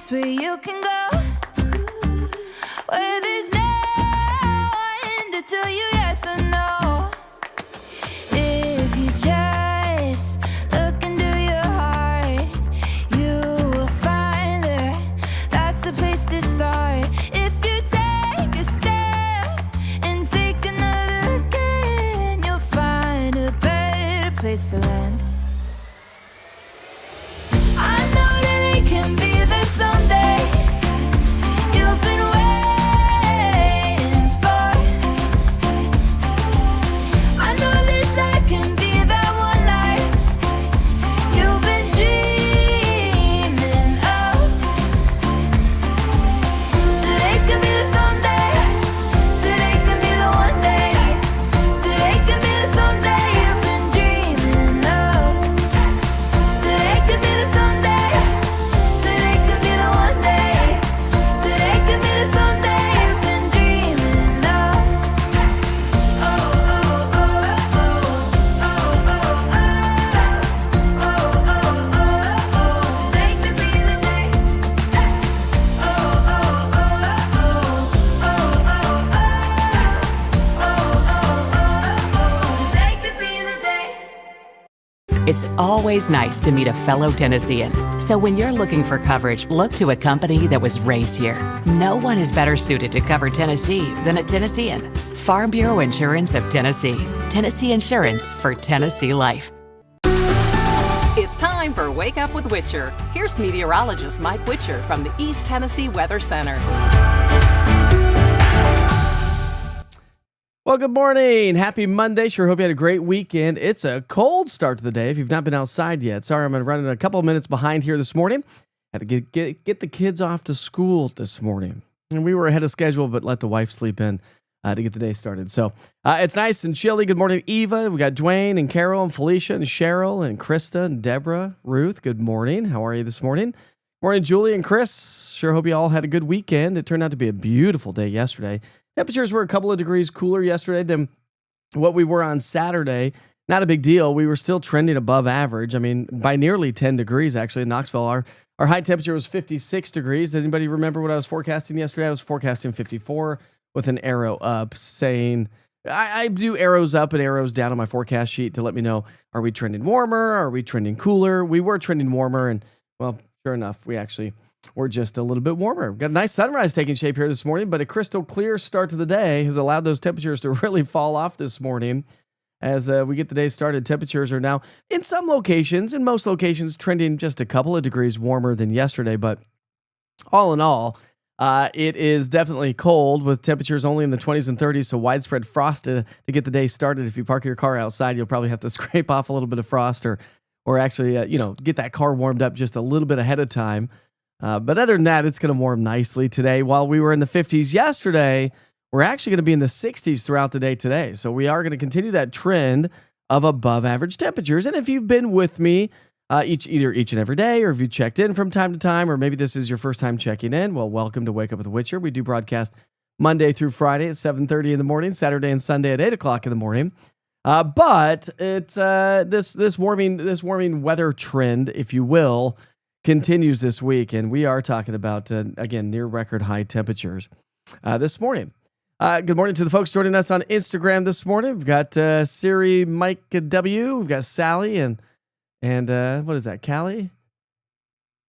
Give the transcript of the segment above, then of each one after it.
place where you can go, where there's no one to tell you yes or no. If you just look into your heart, you will find that's the place to start. If you take a step and take another again, you'll find a better place to land. I know that it can be there someday. You've been waiting for. I know this life can be that one life you've been dreaming of. Today could be the someday. Today could be the one day. Today could be the someday you've been dreaming of. Today could be the someday. Today could be the one day. Today could be the someday you've been dreaming of. Oh, oh, oh, oh, oh, oh, oh. Today could be the day. Oh, oh, oh, oh, today could be the day. It's always nice to meet a fellow Tennessean. So when you're looking for coverage, look to a company that was raised here. No one is better suited to cover Tennessee than a Tennessean. Farm Bureau Insurance of Tennessee. Tennessee Insurance for Tennessee life. It's time for Wake Up with Witcher. Here's meteorologist Mike Witcher from the East Tennessee Weather Center. Well, good morning. Happy Monday. Sure hope you had a great weekend. It's a cold start to the day if you've not been outside yet. Sorry, I'm running a couple of minutes behind here this morning. Had to get the kids off to school this morning. And we were ahead of schedule, but let the wife sleep in to get the day started. So it's nice and chilly. Good morning, Eva. We got Dwayne and Carol and Felicia and Cheryl and Krista and Deborah. Ruth, good morning. How are you this morning? Morning, Julie and Chris. Sure hope you all had a good weekend. It turned out to be a beautiful day yesterday. Temperatures were a couple of degrees cooler yesterday than what we were on Saturday. Not a big deal. We were still trending above average. I mean, by nearly 10 degrees, actually, in Knoxville. Our high temperature was 56 degrees. Did anybody remember what I was forecasting yesterday? I was forecasting 54 with an arrow up saying, I do arrows up and arrows down on my forecast sheet to let me know, are we trending warmer? Are we trending cooler? We were trending warmer, and, well, sure enough, we actually were just a little bit warmer. We've got a nice sunrise taking shape here this morning, but a crystal clear start to the day has allowed those temperatures to really fall off this morning. As we get the day started, temperatures are now, in some locations, in most locations, trending just a couple of degrees warmer than yesterday. But all in all, it is definitely cold with temperatures only in the 20s and 30s. So widespread frost to get the day started. If you park your car outside, you'll probably have to scrape off a little bit of frost or actually, get that car warmed up just a little bit ahead of time. But other than that, it's going to warm nicely today. While we were in the 50s yesterday, we're actually going to be in the 60s throughout the day today. So we are going to continue that trend of above average temperatures. And if you've been with me each and every day, or if you checked in from time to time, or maybe this is your first time checking in, well, welcome to Wake Up with the Witcher. We do broadcast Monday through Friday at 7:30 in the morning, Saturday and Sunday at 8 o'clock in the morning. But it's this warming weather trend, if you will, continues this week, and we are talking about, again, near record high temperatures this morning. Good morning to the folks joining us on Instagram this morning. We've got Siri, Mike W. We've got Sally and what is that? Callie,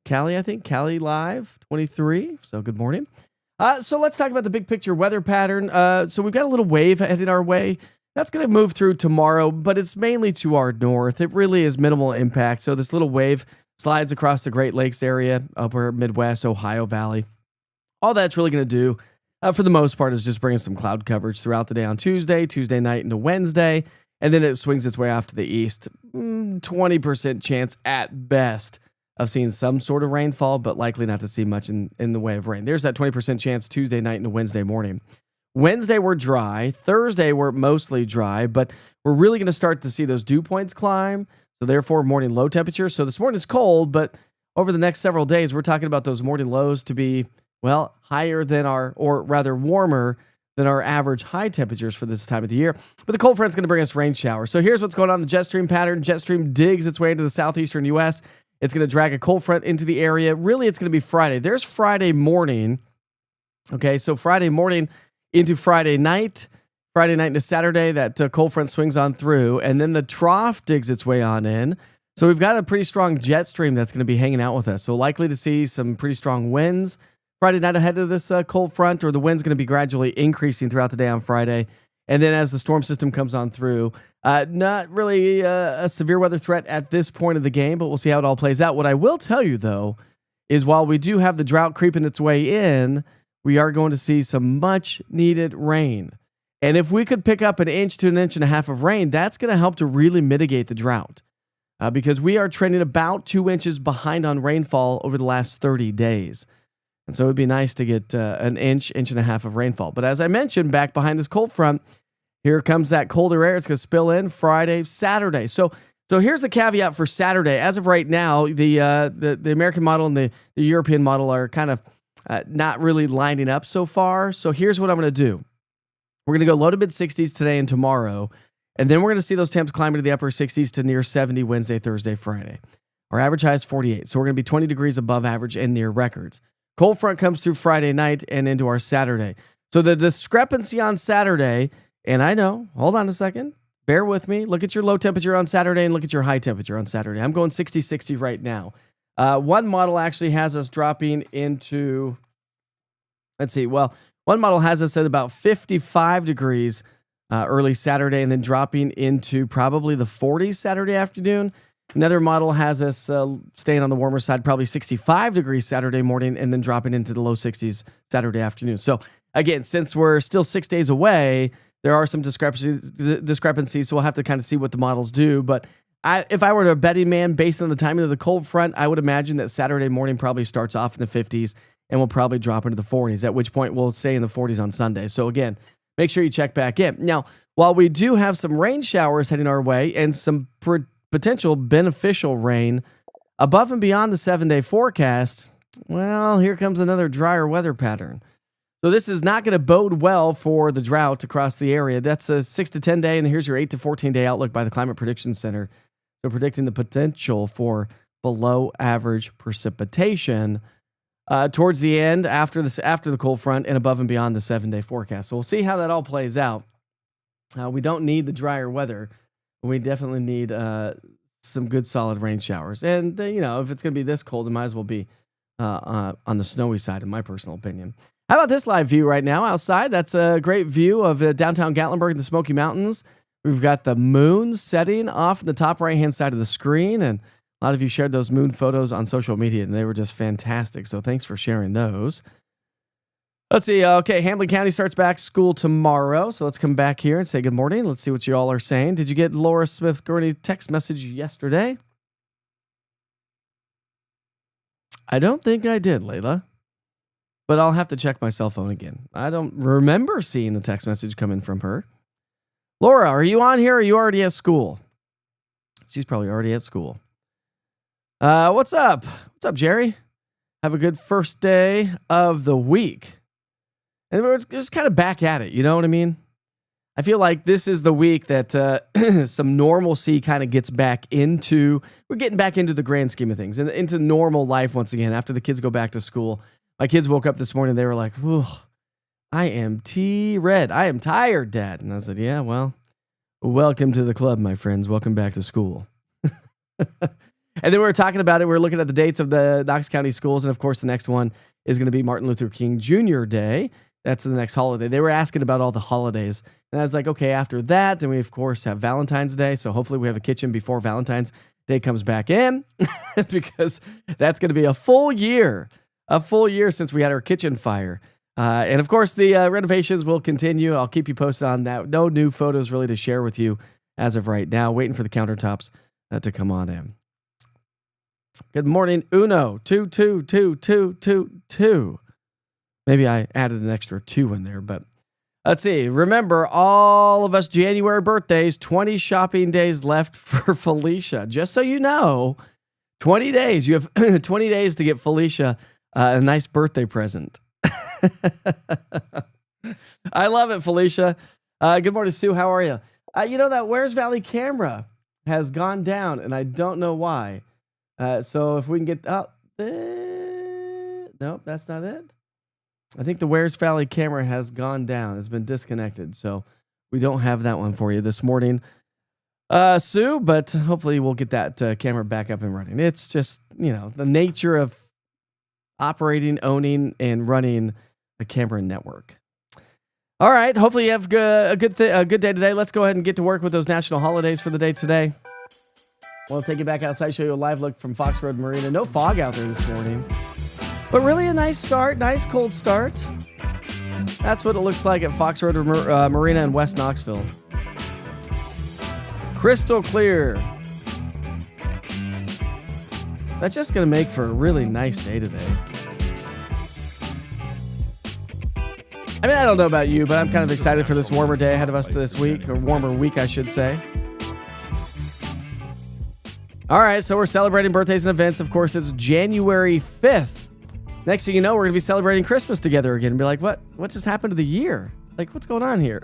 I think. Callie Live 23. So good morning. So let's talk about the big picture weather pattern. So we've got a little wave headed our way. That's going to move through tomorrow, but it's mainly to our north. It really is minimal impact. So this little wave slides across the Great Lakes area, upper Midwest, Ohio Valley. All that's really going to do, for the most part, is just bring us some cloud coverage throughout the day on Tuesday night into Wednesday, and then it swings its way off to the east. 20% chance at best of seeing some sort of rainfall, but likely not to see much in the way of rain. There's that 20% chance Tuesday night into Wednesday morning. Wednesday, we're dry. Thursday, we're mostly dry, but we're really going to start to see those dew points climb. So therefore, morning low temperature. So this morning is cold, but over the next several days, we're talking about those morning lows to be, well, higher than warmer than our average high temperatures for this time of the year. But the cold front's going to bring us rain showers. So here's what's going on in the jet stream pattern. Jet stream digs its way into the southeastern U.S. It's going to drag a cold front into the area. Really, it's going to be Friday. There's Friday morning. Okay, so Friday morning into Friday night into Saturday, that cold front swings on through, and then the trough digs its way on in. So we've got a pretty strong jet stream that's going to be hanging out with us. So likely to see some pretty strong winds Friday night ahead of this cold front, or the wind's going to be gradually increasing throughout the day on Friday. And then as the storm system comes on through, not really a severe weather threat at this point of the game, but we'll see how it all plays out. What I will tell you, though, is while we do have the drought creeping its way in, we are going to see some much needed rain. And if we could pick up 1 inch to 1.5 inches of rain, that's going to help to really mitigate the drought. Because we are trending about 2 inches behind on rainfall over the last 30 days. And so it would be nice to get 1 inch, 1.5 inches of rainfall. But as I mentioned, back behind this cold front, here comes that colder air. It's going to spill in Friday, Saturday. So here's the caveat for Saturday. As of right now, the American model and the European model are kind of not really lining up so far. So here's what I'm going to do. We're going to go low to mid 60s today and tomorrow. And then we're going to see those temps climb into the upper 60s to near 70 Wednesday, Thursday, Friday. Our average high is 48. So we're going to be 20 degrees above average and near records. Cold front comes through Friday night and into our Saturday. So the discrepancy on Saturday, and I know, hold on a second, bear with me. Look at your low temperature on Saturday and look at your high temperature on Saturday. I'm going 60-60 right now. One model actually has us dropping into, one model has us at about 55 degrees early Saturday and then dropping into probably the 40s Saturday afternoon. Another model has us staying on the warmer side, probably 65 degrees Saturday morning and then dropping into the low 60s Saturday afternoon. So again, since we're still 6 days away, there are some discrepancies, so we'll have to kind of see what the models do. But if I were a betting man based on the timing of the cold front, I would imagine that Saturday morning probably starts off in the 50s and will probably drop into the 40s, at which point we'll stay in the 40s on Sunday. So again, make sure you check back in. Now, while we do have some rain showers heading our way and some potential beneficial rain above and beyond the 7-day forecast, well, here comes another drier weather pattern. So this is not going to bode well for the drought across the area. That's a 6 to 10 day, and here's your 8 to 14 day outlook by the Climate Prediction Center. So predicting the potential for below average precipitation towards the end after the cold front and above and beyond the 7-day forecast. So we'll see how that all plays out. We don't need the drier weather. We definitely need some good solid rain showers. And, if it's going to be this cold, it might as well be on the snowy side, in my personal opinion. How about this live view right now outside? That's a great view of downtown Gatlinburg and the Smoky Mountains. We've got the moon setting off in the top right-hand side of the screen, and a lot of you shared those moon photos on social media, and they were just fantastic, so thanks for sharing those. Let's see. Okay, Hamlin County starts back school tomorrow, so let's come back here and say good morning. Let's see what you all are saying. Did you get Laura Smith-Gurney text message yesterday? I don't think I did, Layla. But I'll have to check my cell phone again. I don't remember seeing a text message come in from her. Laura, are you on here or are you already at school? She's probably already at school. What's up? What's up, Jerry? Have a good first day of the week. And we're just kind of back at it. You know what I mean? I feel like this is the week that some normalcy kind of gets back into. We're getting back into the grand scheme of things and into normal life once again after the kids go back to school. My kids woke up this morning. They were like, I am T-red. I am tired, Dad. And I said, yeah, well, welcome to the club, my friends. Welcome back to school. And then we were talking about it. We were looking at the dates of the Knox County schools. And, of course, the next one is going to be Martin Luther King Jr. Day. That's the next holiday. They were asking about all the holidays. And I was like, okay, after that, then we, of course, have Valentine's Day. So hopefully we have a kitchen before Valentine's Day comes back in because that's going to be a full year since we had our kitchen fire. And, of course, the renovations will continue. I'll keep you posted on that. No new photos really to share with you as of right now. Waiting for the countertops to come on in. Good morning, Uno. 22222. Maybe I added an extra 2 in there, but let's see. Remember, all of us January birthdays, 20 shopping days left for Felicia. Just so you know, 20 days. You have 20 days to get Felicia a nice birthday present. I love it, Felicia. Good morning, Sue. How are you? You know that Where's Valley camera has gone down, and I don't know why. So if we can get nope, that's not it. I think the Wares Valley camera has gone down. It's been disconnected. So we don't have that one for you this morning, Sue, but hopefully we'll get that camera back up and running. It's just, the nature of operating, owning, and running a camera network. All right. Hopefully you have a good day today. Let's go ahead and get to work with those national holidays for the day today. We'll take you back outside, show you a live look from Fox Road Marina. No fog out there this morning, but really a nice start, nice cold start. That's what it looks like at Fox Road Marina in West Knoxville. Crystal clear. That's just going to make for a really nice day today. I mean, I don't know about you, but I'm kind of excited for this warmer day ahead of us this week, or warmer week, I should say. All right, so we're celebrating birthdays and events. Of course, it's January 5th. Next thing you know, we're going to be celebrating Christmas together again and be like, what just happened to the year? Like, what's going on here?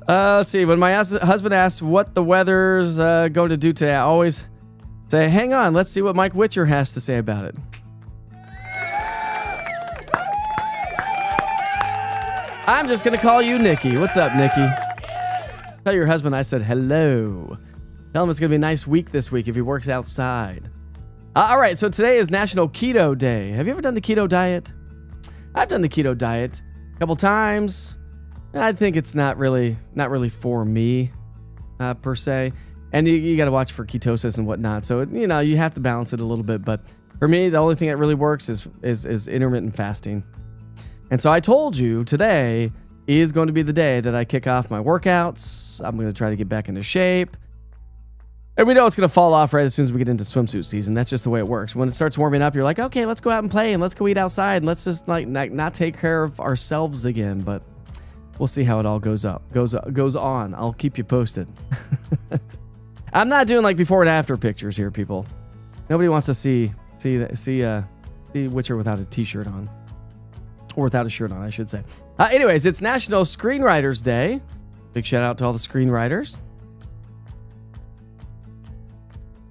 Let's see. When my husband asks what the weather's going to do today, I always say, hang on, let's see what Mike Witcher has to say about it. I'm just going to call you Nikki. What's up, Nikki? Tell your husband I said hello. Tell him it's going to be a nice week this week if he works outside. All right, so today is National Keto Day. Have you ever done the keto diet? I've done the keto diet a couple times. I think it's not really for me, per se. And you got to watch for ketosis and whatnot. So, you have to balance it a little bit. But for me, the only thing that really works is intermittent fasting. And so I told you today is going to be the day that I kick off my workouts. I'm going to try to get back into shape. And we know it's going to fall off right as soon as we get into swimsuit season. That's just the way it works. When it starts warming up, you're like, okay, let's go out and play and let's go eat outside and let's just not take care of ourselves again. But we'll see how it all goes on. I'll keep you posted. I'm not doing like before and after pictures here, people. Nobody wants to see Witcher without a t-shirt on. Or without a shirt on, I should say. Anyways, it's National Screenwriters Day. Big shout out to all the screenwriters.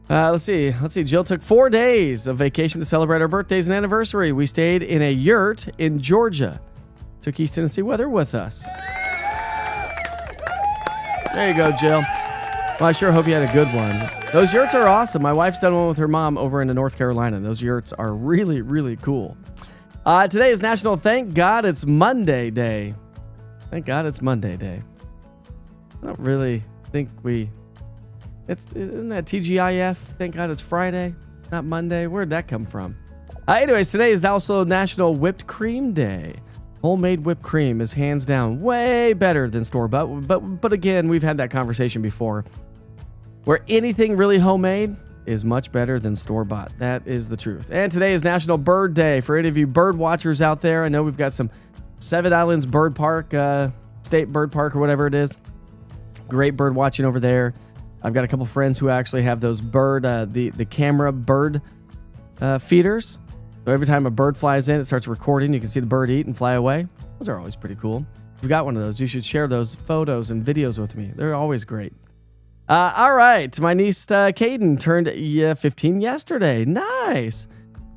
Let's see. Jill took 4 days of vacation to celebrate our birthdays and anniversary. We stayed in a yurt in Georgia. Took East Tennessee weather with us. There you go, Jill. Well, I sure hope you had a good one. Those yurts are awesome. My wife's done one with her mom over in North Carolina. Those yurts are really, really cool. Today is National Thank God It's Monday Day. Thank God it's Monday Day. I don't really think isn't that TGIF? Thank God it's Friday, not Monday. Where'd that come from? Anyways, today is also National Whipped Cream Day. Homemade whipped cream is hands down way better than store-bought. But again, we've had that conversation before. Where anything really homemade is much better than store-bought. That is the truth. And today is National Bird Day. For any of you bird watchers out there, I know we've got some Seven Islands Bird Park, State Bird Park or whatever it is. Great bird watching over there. I've got a couple friends who actually have those the camera bird feeders. So every time a bird flies in, it starts recording. You can see the bird eat and fly away. Those are always pretty cool. If you've got one of those, you should share those photos and videos with me. They're always great. All right. My niece, Kaden, turned 15 yesterday. Nice.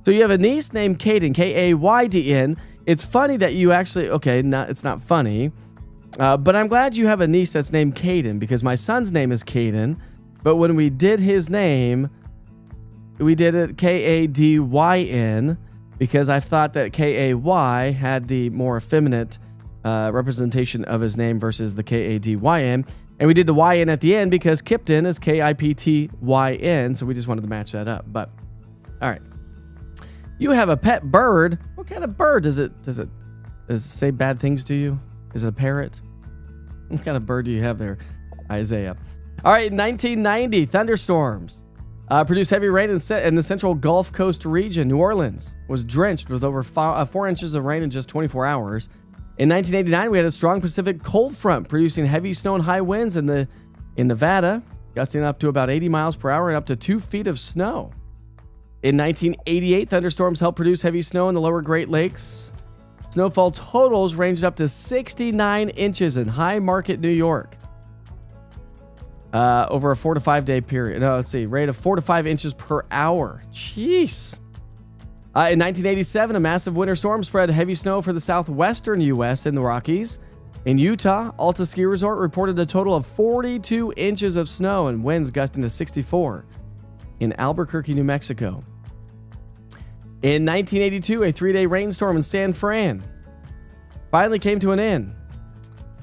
So you have a niece named Kaden, Kaydn. It's funny that you actually, it's not funny, but I'm glad you have a niece that's named Kaden because my son's name is Kaden, but when we did his name, we did it Kadyn because I thought that Kay had the more effeminate representation of his name versus the Kadyn. And we did the YN at the end because Kipton is Kiptyn, so we just wanted to match that up. But all right, you have a pet bird. What kind of bird does it say bad things to you? Is it a parrot? What kind of bird do you have there, Isaiah? All right, 1990 thunderstorms produced heavy rain in the central Gulf Coast region. New Orleans was drenched with over 4 inches of rain in just 24 hours. In 1989, we had a strong Pacific cold front producing heavy snow and high winds in Nevada, gusting up to about 80 miles per hour and up to 2 feet of snow. In 1988, thunderstorms helped produce heavy snow in the lower Great Lakes. Snowfall totals ranged up to 69 inches in High Market, New York. over a 4 to 5 day period. No, let's see. Rate of 4 to 5 inches per hour. Jeez. In 1987, a massive winter storm spread heavy snow for the southwestern U.S. and the Rockies. In Utah, Alta Ski Resort reported a total of 42 inches of snow and winds gusting to 64. In Albuquerque, New Mexico. In 1982, a 3-day rainstorm in San Fran finally came to an end.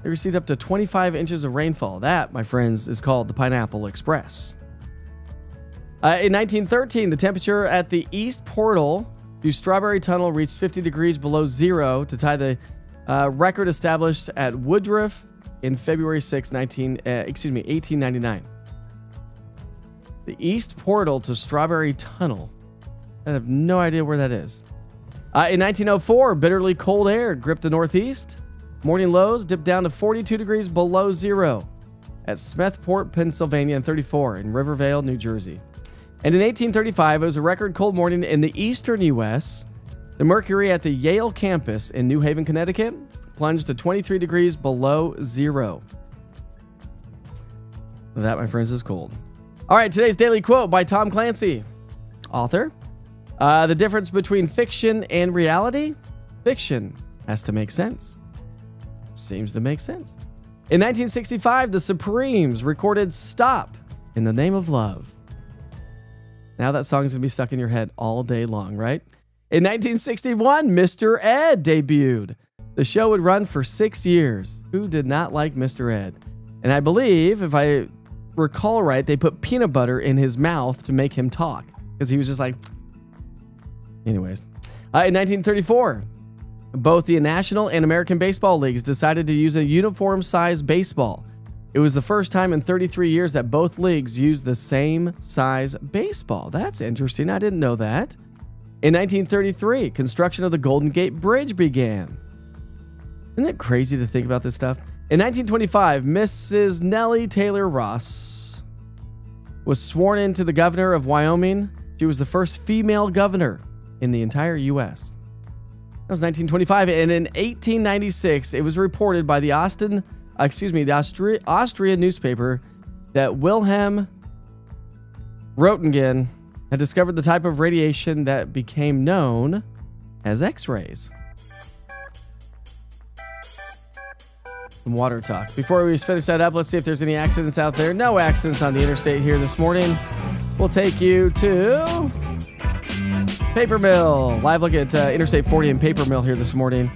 They received up to 25 inches of rainfall. That, my friends, is called the Pineapple Express. In 1913, the temperature at the east portal to Strawberry Tunnel reached 50 degrees below zero to tie the record established at Woodruff in February 6, 1899. The east portal to Strawberry Tunnel. I have no idea where that is. In 1904, bitterly cold air gripped the Northeast. Morning lows dipped down to 42 degrees below zero at Smethport, Pennsylvania, and 34 in Rivervale, New Jersey. And in 1835, it was a record cold morning in the eastern U.S. The mercury at the Yale campus in New Haven, Connecticut, plunged to 23 degrees below zero. That, my friends, is cold. All right, today's daily quote by Tom Clancy, author. The difference between fiction and reality? Fiction has to make sense. Seems to make sense. In 1965, the Supremes recorded Stop in the Name of Love. Now that song's going to be stuck in your head all day long, right? In 1961, Mr. Ed debuted. The show would run for 6 years. Who did not like Mr. Ed? And I believe, if I recall right, they put peanut butter in his mouth to make him talk because he was just like... Anyways, in 1934, both the National and American Baseball Leagues decided to use a uniform-size baseball. It was the first time in 33 years that both leagues used the same size baseball. That's interesting. I didn't know that. In 1933, construction of the Golden Gate Bridge began. Isn't it crazy to think about this stuff? In 1925, Mrs. Nellie Taylor Ross was sworn into the governor of Wyoming. She was the first female governor in the entire U.S. That was 1925. And in 1896, it was reported by the Austrian newspaper that Wilhelm Röntgen had discovered the type of radiation that became known as X-rays. Some water talk. Before we finish that up, let's see if there's any accidents out there. No accidents on the interstate here this morning. We'll take you to Paper Mill. Live look at Interstate 40 and Paper Mill here this morning.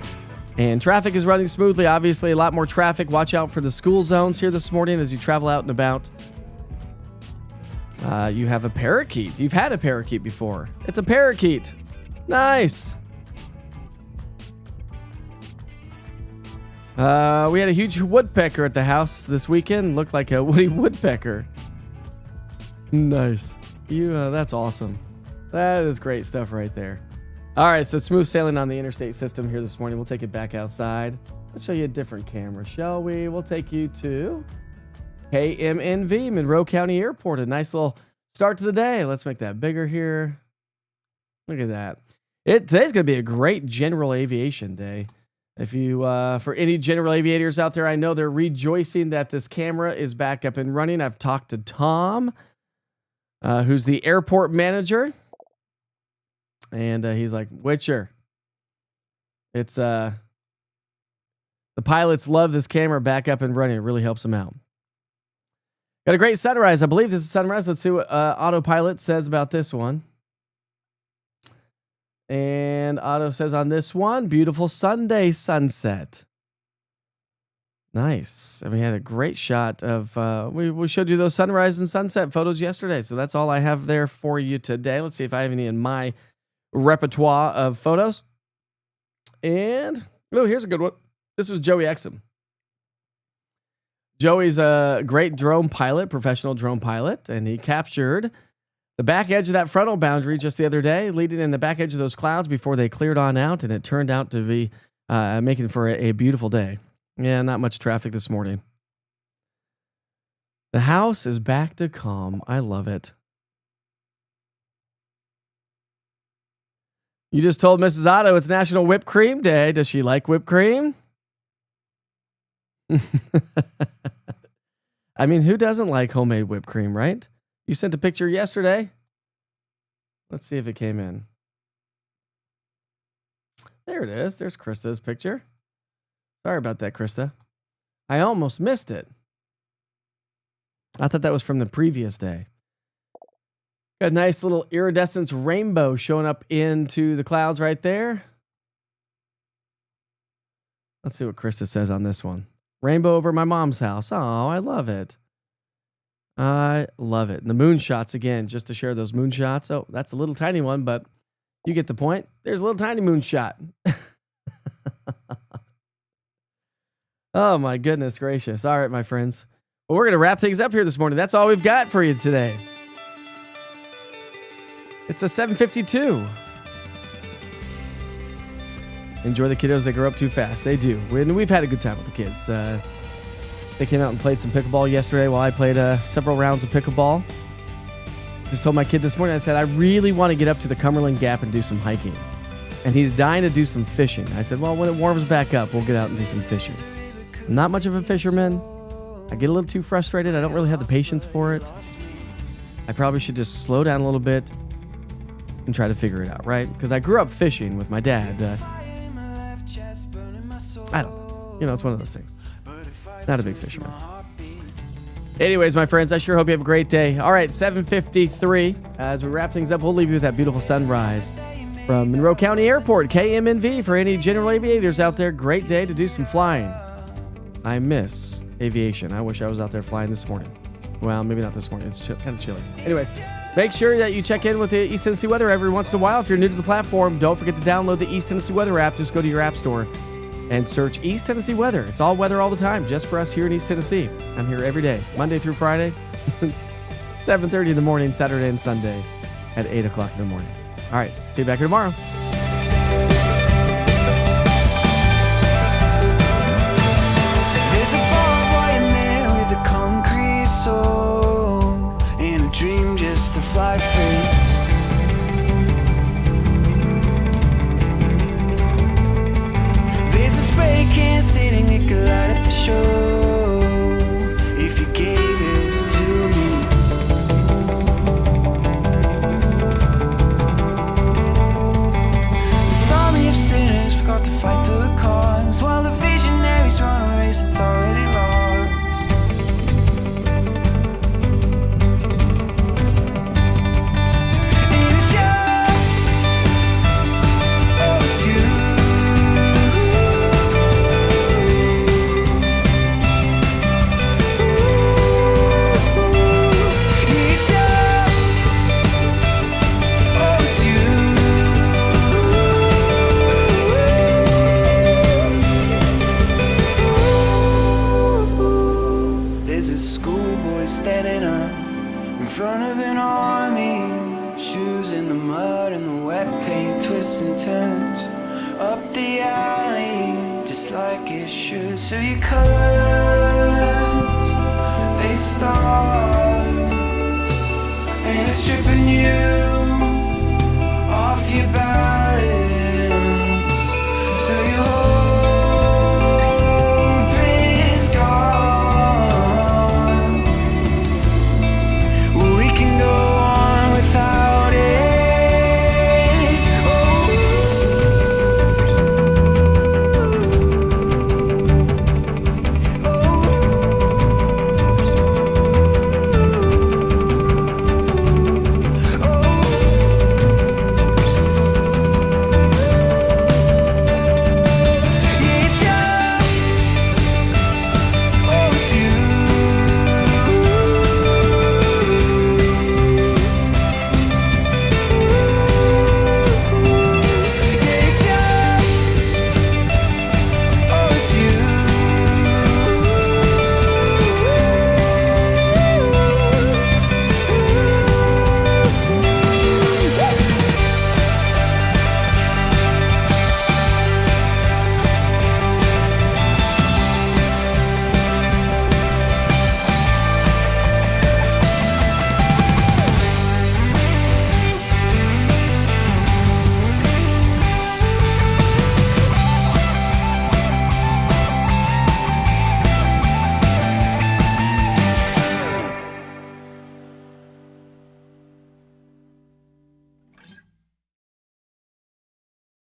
And traffic is running smoothly. Obviously, a lot more traffic. Watch out for the school zones here this morning as you travel out and about. You have a parakeet. You've had a parakeet before. It's a parakeet. Nice. We had a huge woodpecker at the house this weekend. Looked like a woody woodpecker. Nice. That's awesome. That is great stuff right there. All right, so smooth sailing on the interstate system here this morning. We'll take it back outside. Let's show you a different camera, shall we? We'll take you to KMNV, Monroe County Airport. A nice little start to the day. Let's make that bigger here. Look at that. Today's going to be a great general aviation day. If you, for any general aviators out there, I know they're rejoicing that this camera is back up and running. I've talked to Tom, who's the airport manager. And he's like, Witcher, it's the pilots love this camera back up and running. It really helps them out. Got a great sunrise. I believe this is sunrise. Let's see what Autopilot says about this one. And Otto says on this one, beautiful Sunday sunset. Nice. And we had a great shot of, we showed you those sunrise and sunset photos yesterday. So that's all I have there for you today. Let's see if I have any in my repertoire of photos. And, oh, here's a good one. This was Joey Exum. Joey's a great drone pilot, professional drone pilot, and he captured the back edge of that frontal boundary just the other day, leading in the back edge of those clouds before they cleared on out, and it turned out to be making for a beautiful day. Yeah, not much traffic this morning. The house is back to calm. I love it. You just told Mrs. Otto it's National Whipped Cream Day. Does she like whipped cream? I mean, who doesn't like homemade whipped cream, right? You sent a picture yesterday. Let's see if it came in. There it is. There's Krista's picture. Sorry about that, Krista. I almost missed it. I thought that was from the previous day. Got a nice little iridescent rainbow showing up into the clouds right there. Let's see what Krista says on this one. Rainbow over my mom's house. Oh, I love it. I love it. And the moonshots again, just to share those moonshots. Oh, that's a little tiny one, but you get the point. There's a little tiny moonshot. Oh my goodness gracious. All right, my friends. Well, we're going to wrap things up here this morning. That's all we've got for you today. It's a 7:52. Enjoy the kiddos. They grow up too fast. They do. We've had a good time with the kids. They came out and played some pickleball yesterday while I played several rounds of pickleball. Just told my kid this morning, I said, I really want to get up to the Cumberland Gap and do some hiking. And he's dying to do some fishing. I said, well, when it warms back up, we'll get out and do some fishing. I'm not much of a fisherman. I get a little too frustrated. I don't really have the patience for it. I probably should just slow down a little bit and try to figure it out, right? Because I grew up fishing with my dad. I don't know. You know, it's one of those things. Not a big fisherman. Anyways, my friends, I sure hope you have a great day. All right, 7:53. As we wrap things up, we'll leave you with that beautiful sunrise from Monroe County Airport, KMNV. For any general aviators out there, great day to do some flying. I miss aviation. I wish I was out there flying this morning. Well, maybe not this morning. It's kind of chilly. Anyways, make sure that you check in with the East Tennessee Weather every once in a while. If you're new to the platform, don't forget to download the East Tennessee Weather app. Just go to your app store and search East Tennessee Weather. It's all weather all the time, just for us here in East Tennessee. I'm here every day, Monday through Friday, 7:30 in the morning, Saturday and Sunday at 8 o'clock in the morning. All right, see you back here tomorrow. There's a barbed wire man with a concrete soul and a dream just to fly free. Spray can sitting, it could light up the show if you gave it to me. This army of sinners forgot to fight for a cause, while the visionaries run a race that's already lost. Standing up in front of an army, shoes in the mud and the wet paint, twists and turns up the alley, just like it should. So your colors, they start, and it's stripping you